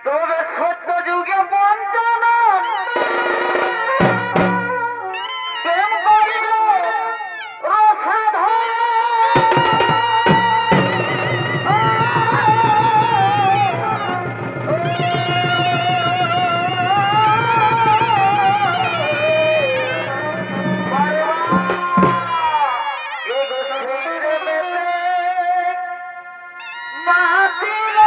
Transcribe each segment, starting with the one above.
তবে সত্য যুগে পঞ্চানন প্রেম করিল রসাধন। মাতিল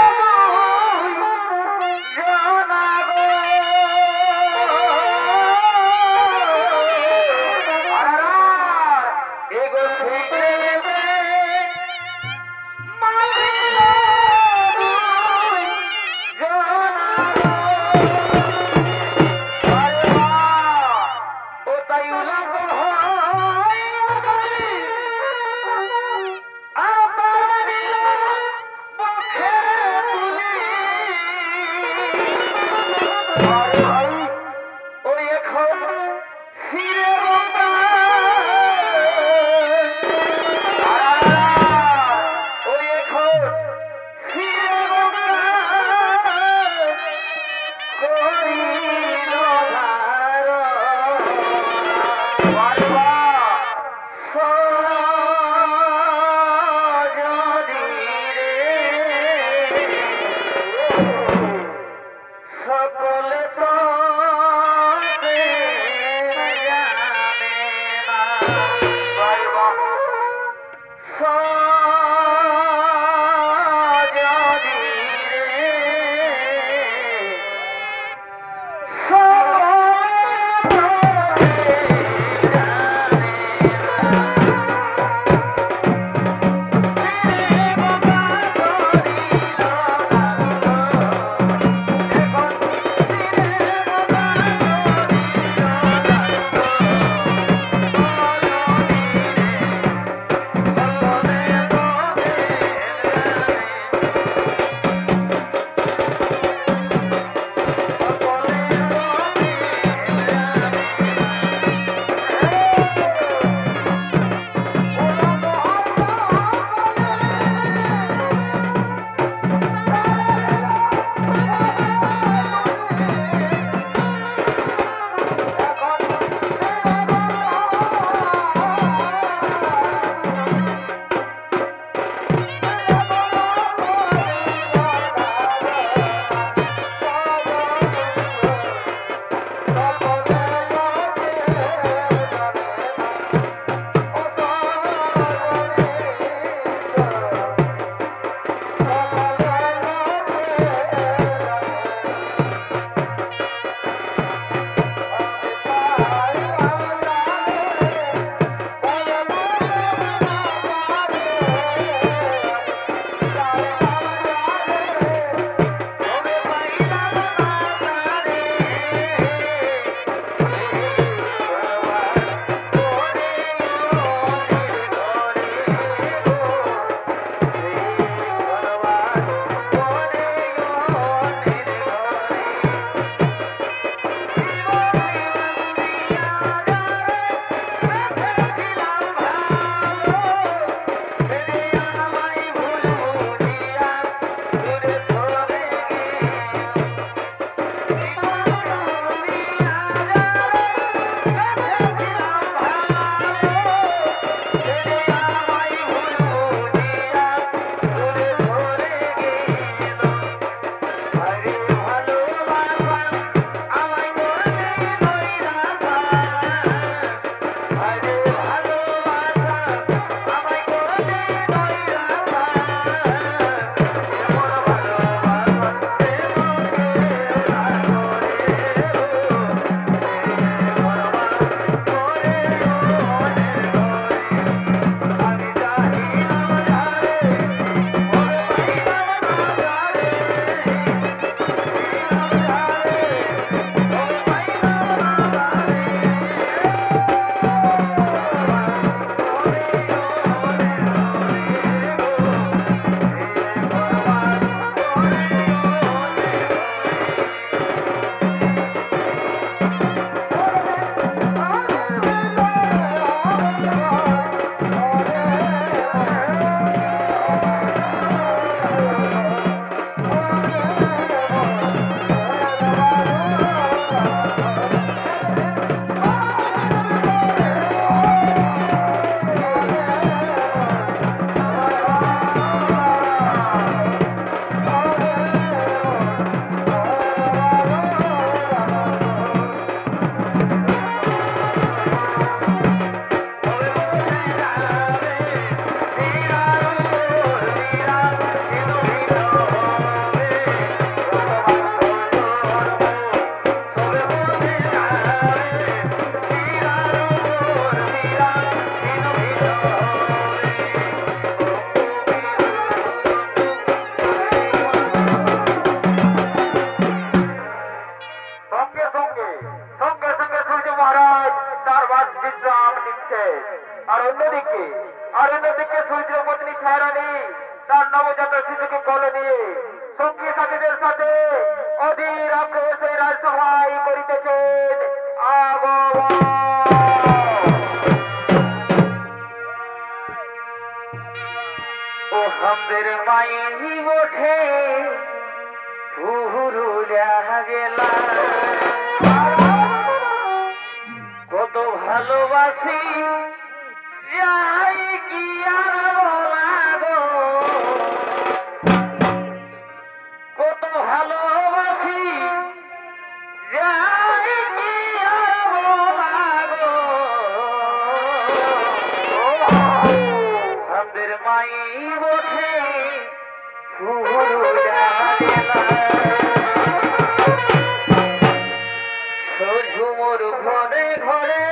নিজের সাথে অধীর আগ্রহে রাজসভায় করিতেছেন আগমন। ও হামদের মাইনি ওঠে পুরুলিয়া গেলা কত ভালোবাসি যাই কি আর বলা গো, কত ভালোবাসি যাই কি আর বলা গো, আমাদের মাই ওঠে পুরুলিয়া গেলা ঝুমুর ঘরে ঘরে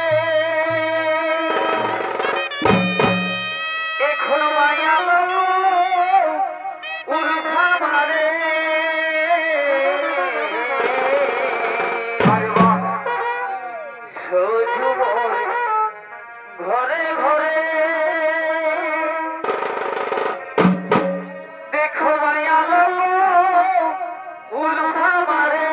এখন মায়া উর্ধা মারে ঝুমুর ঘরে ঘরে দেখো মায়া উর্ধা মারে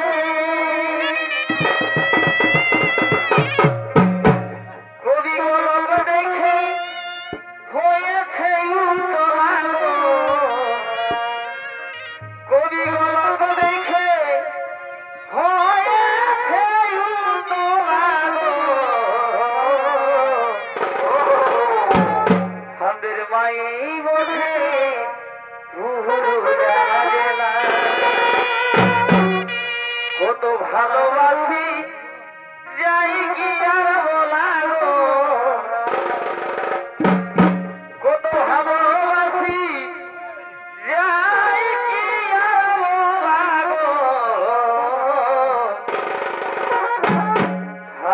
কত ভালোবাসি যাই কি আর বলা গো, কত ভালোবাসি যাই কি আর বলা গো,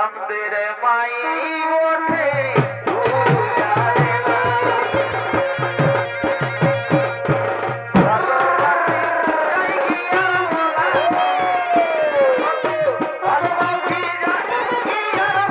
আমাদের মাই ওঠে ভালোবাসি যাই কি আর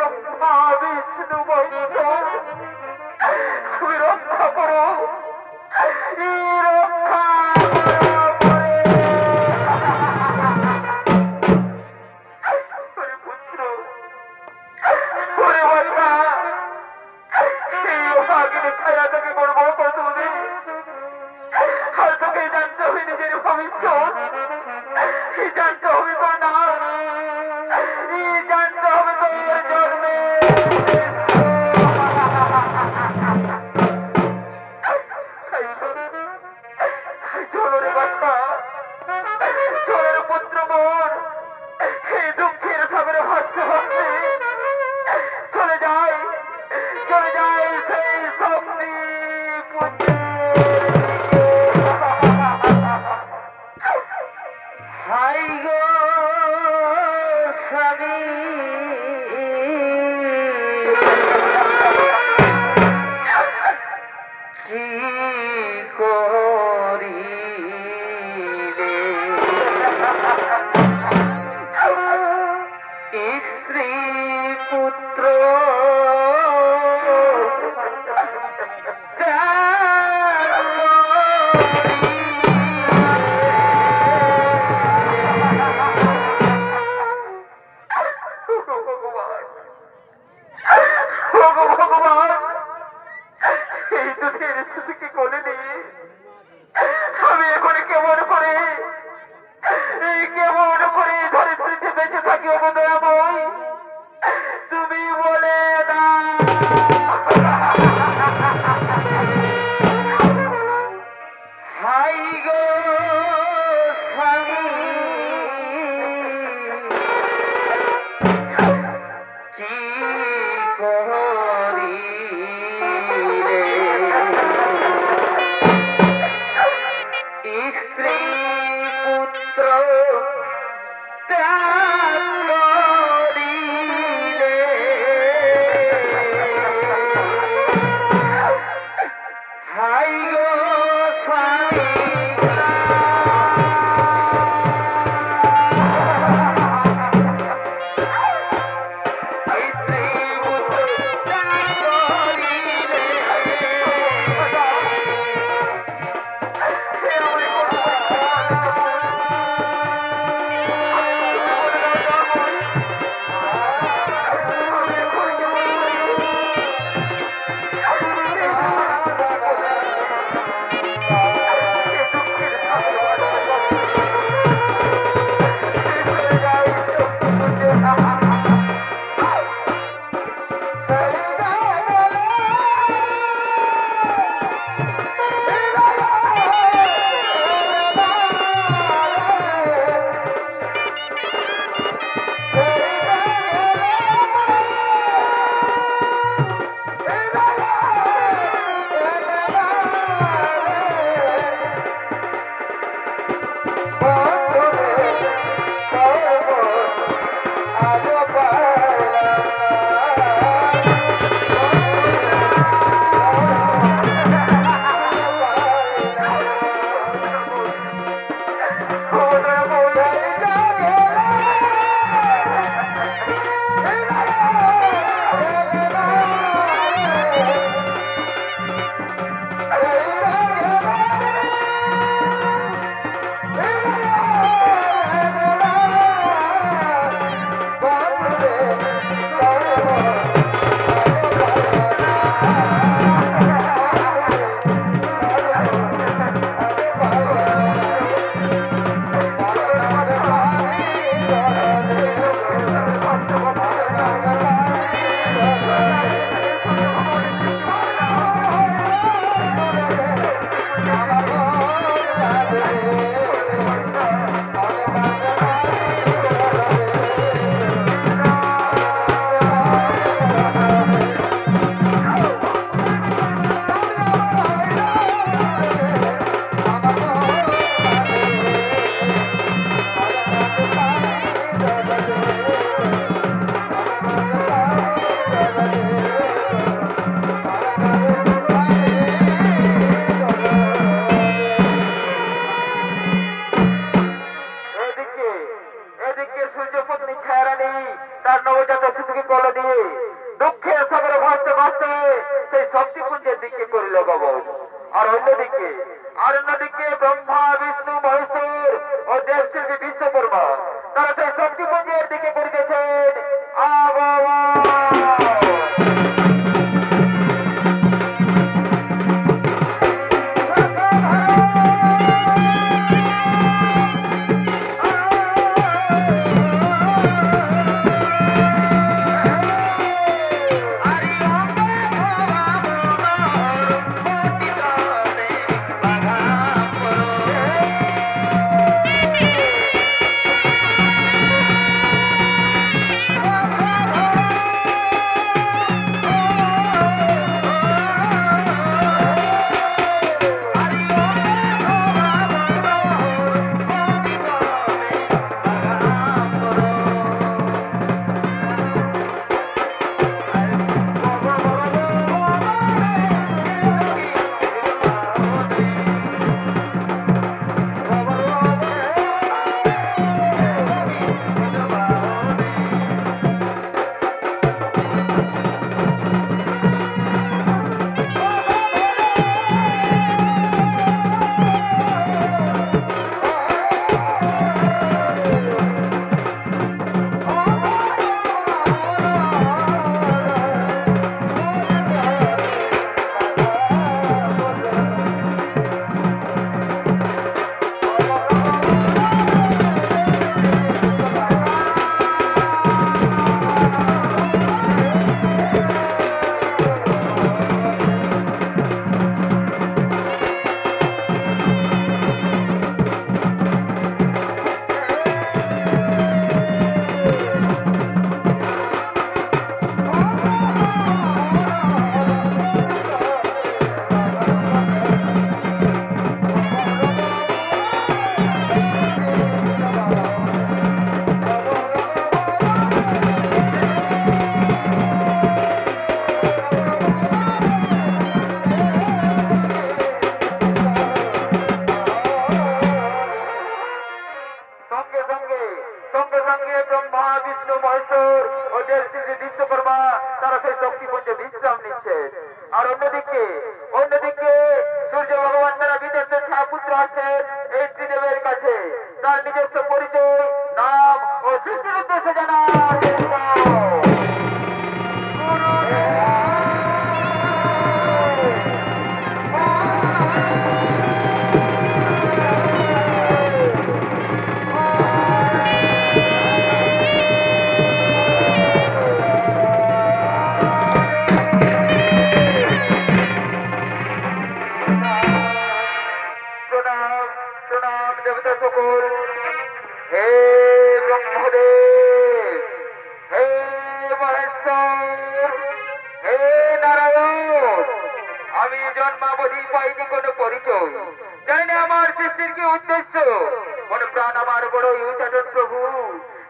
ব্রহ্মা বিষ্ণু বৈষ্ণব তুমি রক্ষা করো, রক্ষা করো পুত্র, ওরে বাছা, সেই অভাগিনী ছায়া তোকে করবো কতদিন। আর তোকে জানতে হবে নিজের ভবিষ্যৎ, জানতে হবে তোর নাম, জানতে হবে তোর জন্মে। চলো রে বাছা, চলো রে পুত্র মোর, এই দুঃখের সাগরে ভাসতে ভাসতে চলে যাই, চলে যাই সেই স্বপ্নী পুত্র। হাই গো স্বামী, কি করিলে স্ত্রী পুত্র ভগবান, এই দুধের শিশুকে কোলে নিয়ে আমি এখন কেমন করে ধরিত্রীতে বেঁচে থাকি দয়াময়, তুমি বলে না। হাই গো স্বামী, কি করি দুঃখের সাগরে ভাসতে ভাসতে সেই শক্তিপুঞ্জের দিকে করিল গমন। আর অন্যদিকে ব্রহ্মা বিষ্ণু মহেশ্বর ও দেবশিল্পী বিশ্বকর্মা তারা সেই শক্তিপুঞ্জের দিকে করিতেছেন আগমন। অন্যদিকে সূর্য ভগবান তারা বিদেশ ছায়াপুত্র আছেন এই ত্রিদেবের কাছে তার নিজস্ব পরিচয় নাম ও সৃষ্টির উদ্দেশ্যে জানার জন্য। আমি জন্মাবধি পাইনি কোন পরিচয়, জানি না আমার সৃষ্টির কি উদ্দেশ্য। মনে প্রাণ আমার বড়ই উচ্চাটন প্রভু,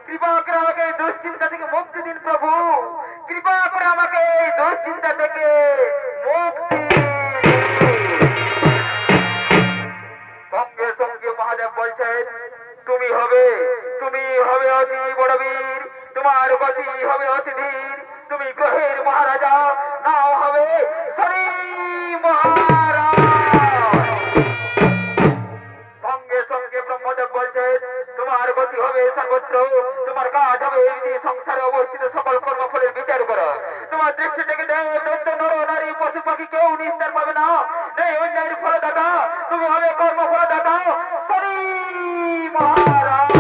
কৃপা করে আমাকে এই দুশ্চিন্তা থেকে মুক্তি দিন প্রভু, কৃপা করে আমাকে এই দুশ্চিন্তা থেকে মুক্তি। সঙ্গে সঙ্গে মহাদেব বলছেন তুমি হবে অতি বড় বীর, তোমার গতি হবে অতি ধীর, তুমি গ্রহের মহারাজা নাও হবে শনি মহারাজ। সঙ্গে সঙ্গে ব্রহ্মদেব বলছেন তোমার গতি হবে সর্বত্র, তোমার কাজ হবে এই সংসারে অবস্থিত সকল কর্মফলের বিচার করা। তোমার দৃষ্টি থেকে দেব দৈত্য নর নারী পশু পাখি কেউ নিস্তার পাবে না, নেই অন্যায়ের ফলদাতা, তুমি হবে কর্মফলদাতা শনি মহারাজ।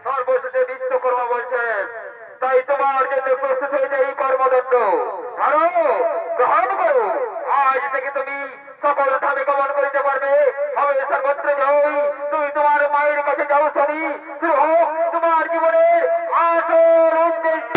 সর্বশেষে বিশ্বকর্মা বলছেন তাই তোমার জন্য প্রস্তুত হয়ে যায় এই কর্মদণ্ড, ধরো গ্রহণ করো, আজ থেকে তুমি সকল ধামে গমন করিতে পারবে, হবে সর্বত্র জয়। তুমি তোমার মায়ের কাছে যাও শনি, শুরু হোক তোমার জীবনের আসল উদ্দেশ্য।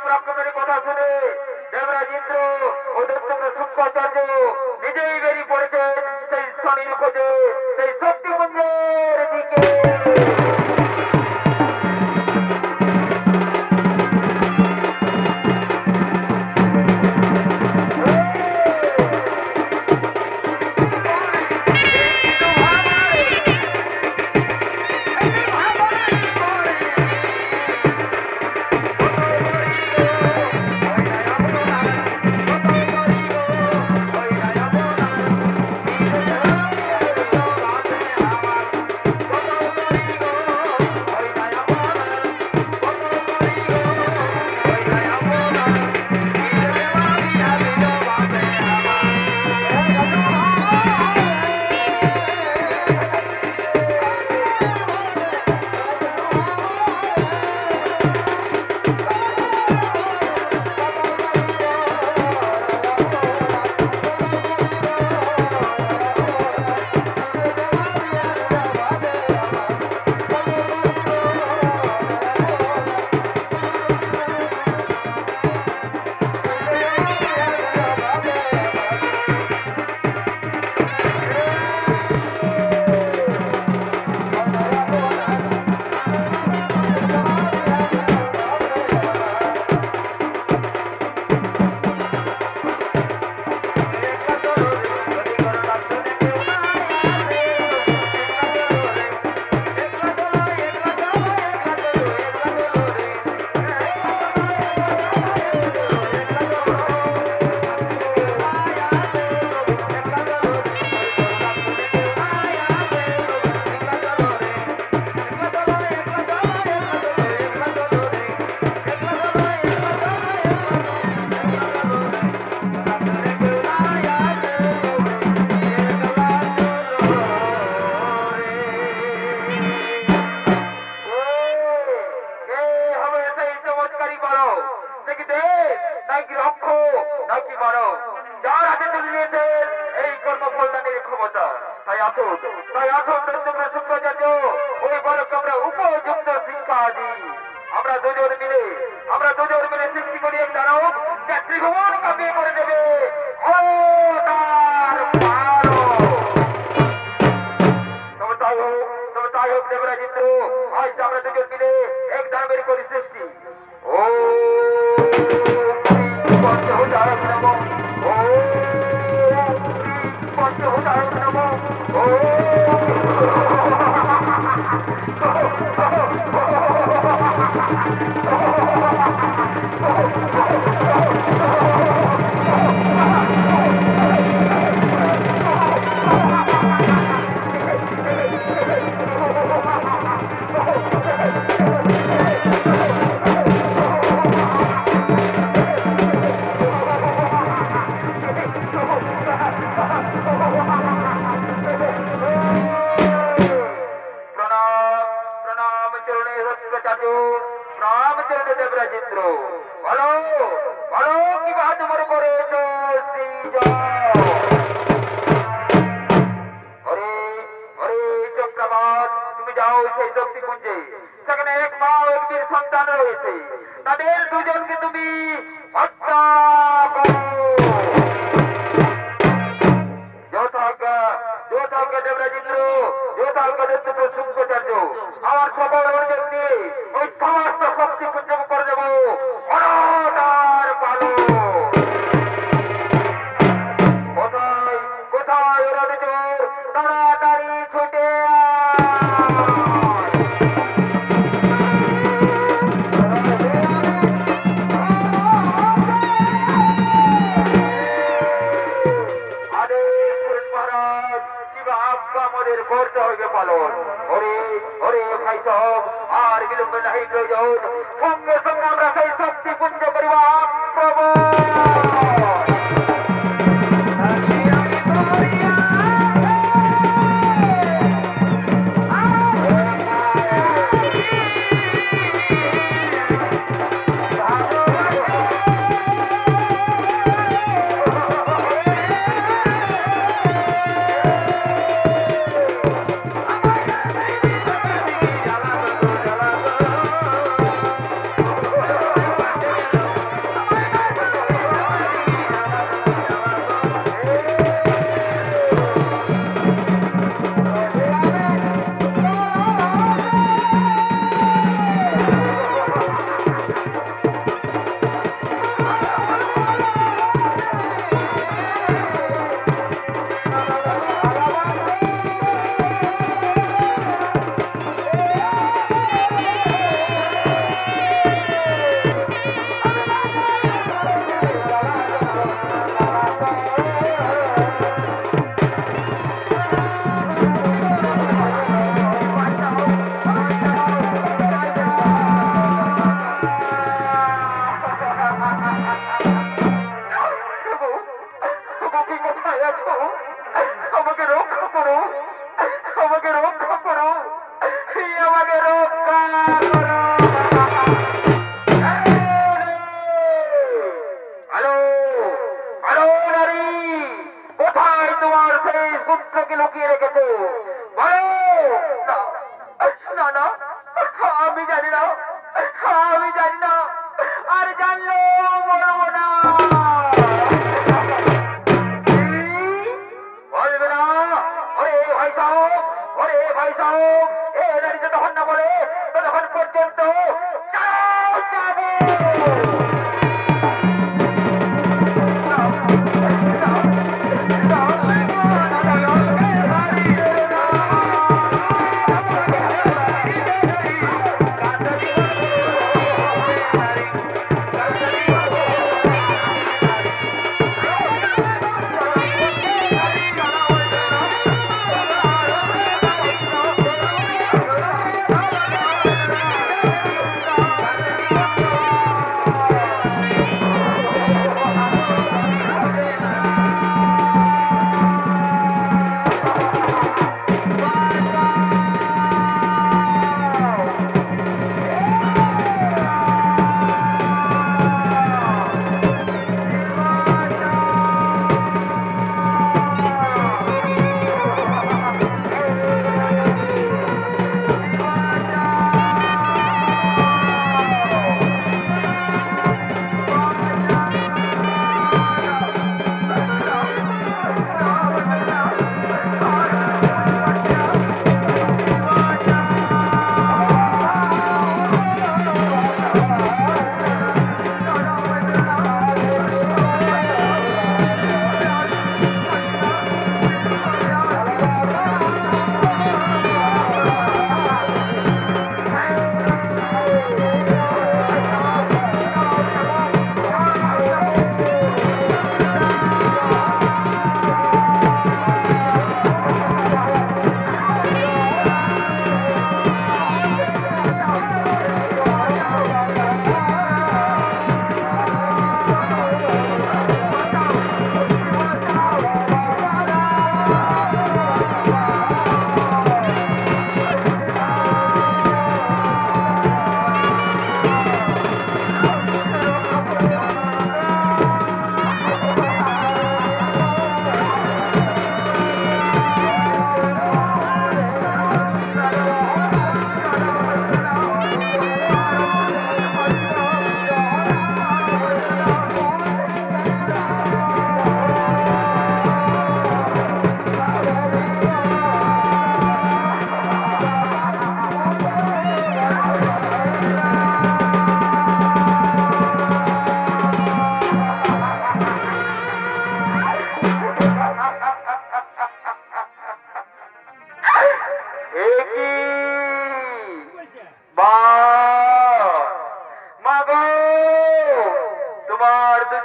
পরাক্রমের কথা শুনে দেবরাজ ইন্দ্র ও দৈত্যপুত্র শুক্রাচার্য নিজেই বেরিয়ে পড়েছেন সেই শনির খোঁজে, সেই শক্তিপুঞ্জের দিকে।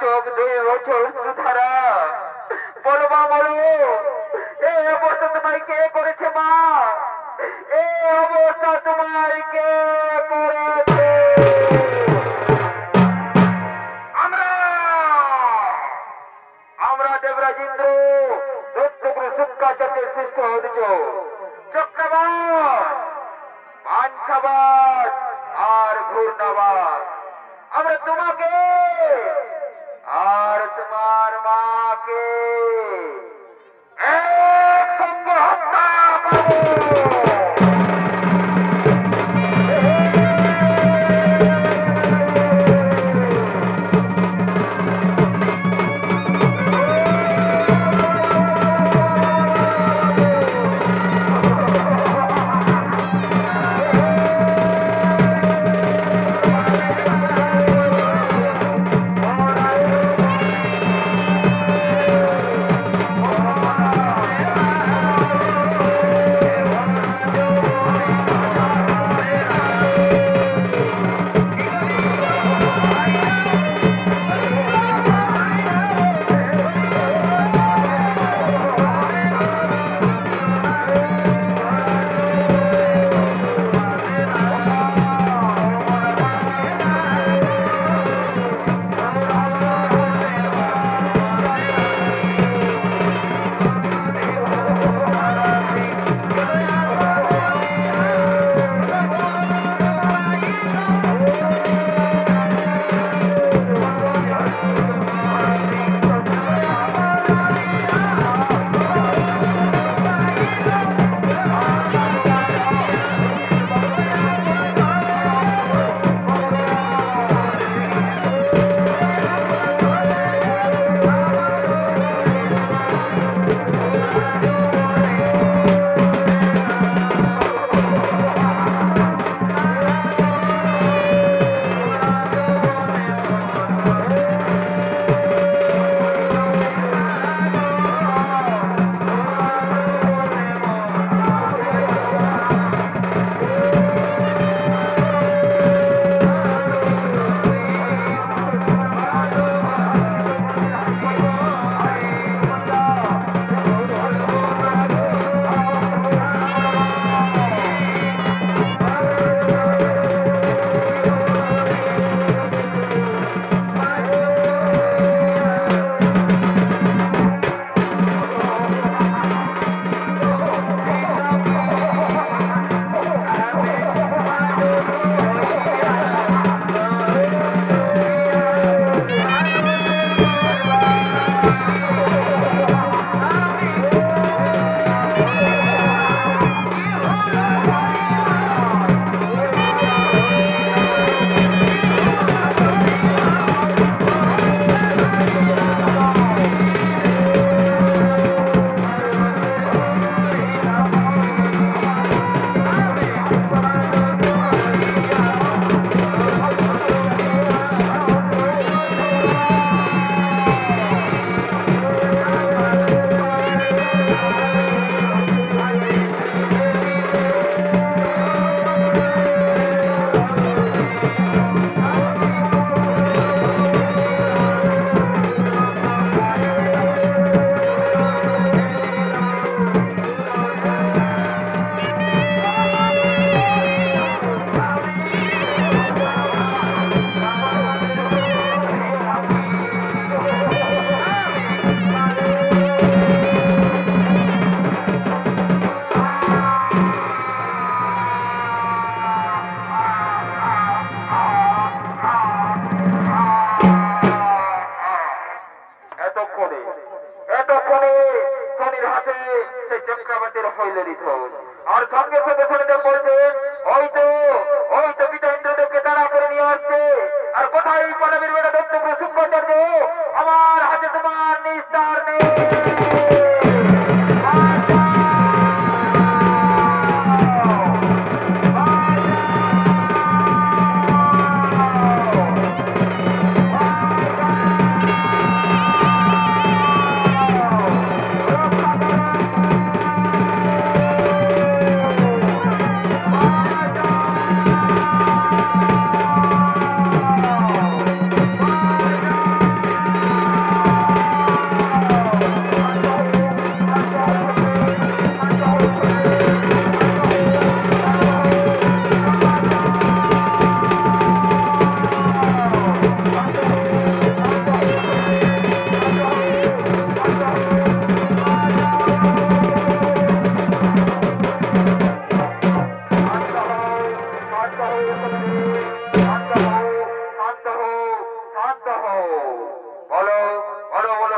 চোখ দিয়ে ওঠে অশ্রুধারা। বলো মা, বলো এই অবস্থা তোমায় কে করেছে মা? এই অবস্থা তোমায় কে করেছে? আমরা আমরা দেবরাজেন্দ্র দত্তগুরু শুক্রাচার্যের সৃষ্ট হয়েছ চক্রবাস, পাঞ্চাবাস আর ঘূর্ণাবাস। আমরা তোমাকে আর তোমার মাকে একসঙ্গে হত্যা করব।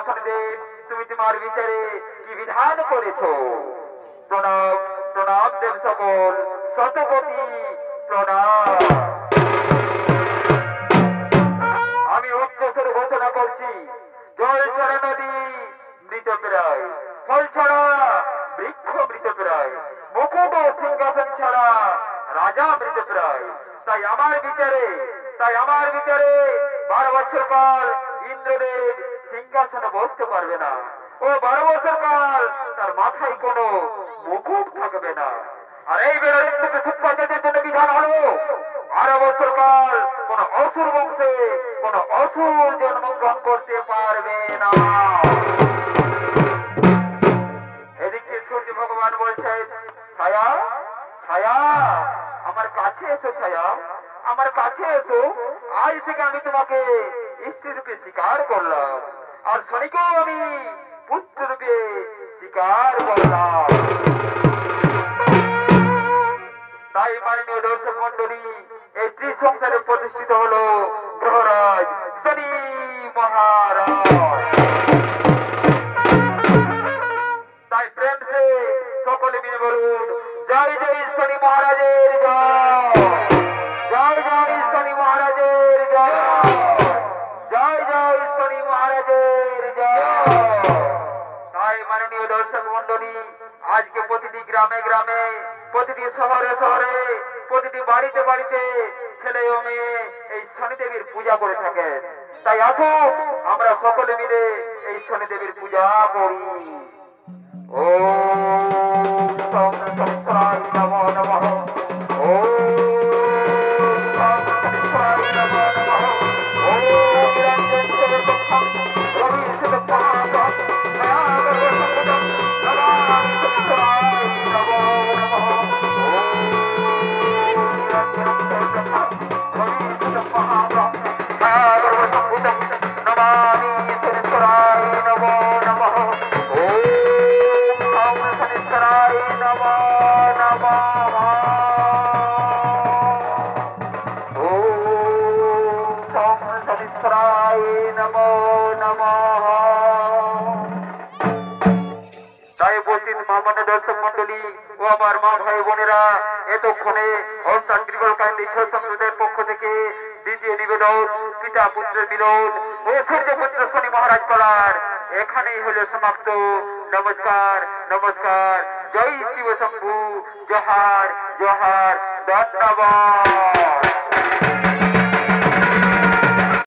শনিদেব, তুমি তোমার বিচারে কি বিধান করেছ? প্রণাম প্রণাম দেব সকল, শতপতি প্রণাম। আমি উচ্চস্বরে ঘোষণা করছি, জল ছড়া নদী মৃতপ্রায়, ফল ছড়া বৃক্ষ মৃতপ্রায়, মুকুট ও সিংহাসন ছাড়া রাজা মৃতপ্রায়। তাই আমার বিচারে 12 বছর কাল ইন্দ্রদেব সিংহাসনে বসতে পারবে না, ও 12 বছর কাল তার মাথায় কোনো মুকুট থাকবে না। আর এই বেলায় থেকে সুপ্রজাতির জন্য বিধান হলো 12 বছর কাল কোন অসুর বংশে কোন অসুর জন্মগ্রহণ করতে পারবে না। এদিকে সূর্য ভগবান বলছেন, ছায়া ছায়া আমার কাছে এসো, ছায়া আমার কাছে এসো। আজ থেকে আমি তোমাকে স্ত্রী রূপে স্বীকার করলাম, আর শনিকেও আমি পুত্র রূপে স্বীকার করলাম। তাই মাননীয় দর্শক মন্ডলী, এই ত্রিসংসারে প্রতিষ্ঠিত হলো গ্রহরাজ শনি মহারাজ। তাই প্রেম সে সকলে মিলে বলুন, জয় জয় শনি মহারাজের জয়, জয় জয় শনি মহারাজের জয়, জয় জয় শনি মহারাজের জয়। তাই মাননীয় দর্শক মন্ডলী, আজকে প্রতিটি গ্রামে গ্রামে, প্রতিটি শহরে শহরে, প্রতিটি বাড়িতে বাড়িতে ছেলে ও মেয়ে এই শনিদেবীর পূজা করে থাকেন। তাই আসুন আমরা সকলে মিলে এই শনিদেবীর পূজা করি। ওম শনিশ্চরায় নমো নমঃ, ওম শনিশ্চরায় নমো নমঃ, ওম নিরঞ্জন চতুর্থম রবি শতপাদম নাগর সঙ্গম নমামি শনিশ্চরায় নমো নমঃ, ওম নিরঞ্জন চতুর্থম রবি শতপাদম নাগর সঙ্গম নমামি শনিশ্চরায় নমো নমঃ, ওম শনিশ্চরায় নমো নমঃ, ওম শনিশ্চরায় নমো নমঃ। তাই উপস্থিত মহামান্য দর্শক মন্ডলী ও আমার মা ভাই বোনেরা, এতক্ষণে অনুষ্ঠান বিকল্পকারী সংসদের পক্ষ থেকে দ্বিতীয় নিবেদন পিতা পুত্রের মিলন ও সূর্যপুত্র শনি মহারাজ কলার এখানেই হলো সমাপ্ত। নমস্কার নমস্কার, জয় শিব শম্ভু, জোহার জোহার, ধন্যবাদ।